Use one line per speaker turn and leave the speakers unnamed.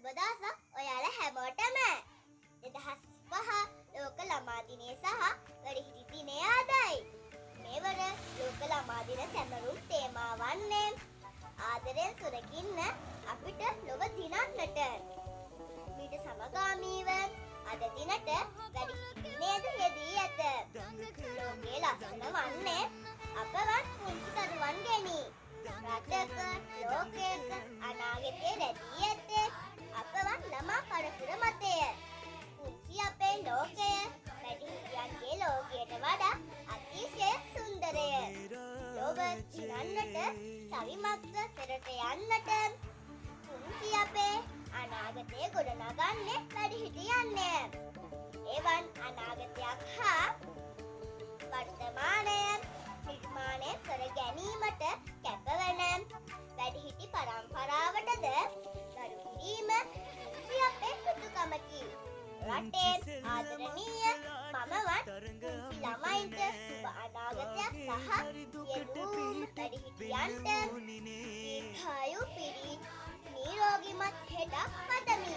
සුබදවසක් ඔයාලා හැමෝටම. 2005 ලෝක ළමා දිනය සහ වැඩිහිටි දිනය ආදයි. මේ වන ලෝක ළමා දින සැමරුම් තේමා වන්නේ ආදරයෙන් සුරකින්න අපිට ලොව දිනන්නට. මීට සමගාමීව අද දිනට වැඩිහිටි දිනයද යෙදී ඇත. ලෝකයේ ලස්සන වන්නේ අපවත් පුංචි දරුවන් ගෙනි. රටක ලෝකයක අනාගතයේ රැඳී ඇත්තේ අපවත් ළමා පරපුර මතය. පුංචි අපේ ලෝකය වැඩිහිටියන්ගේ ලෝකයට වඩා අතිශය සුන්දරය. ලොව දිනන්නට සවිමත්ව පෙරට යන්නට පුංචි අපේ අනාගතය ගොඩනගන්නේ වැඩිහිටියන්ය. එවන් අනාගතයක් හා වර්තමානය නිර්මාණය කර ගැනීමට කැපවන වැඩිහිටි පරම්පරාවටද ගරු කිරීම පුංචි අපේ යුතුකමකි. රටේ ආදරණීය මමවත් පුංචි ළමයින්ට සුබ අනාගතයක් සහ සියලුම වැඩිහිටියන්ට දීර්ඝායු පිරි නිරෝගිමත් හෙටක් පතමි.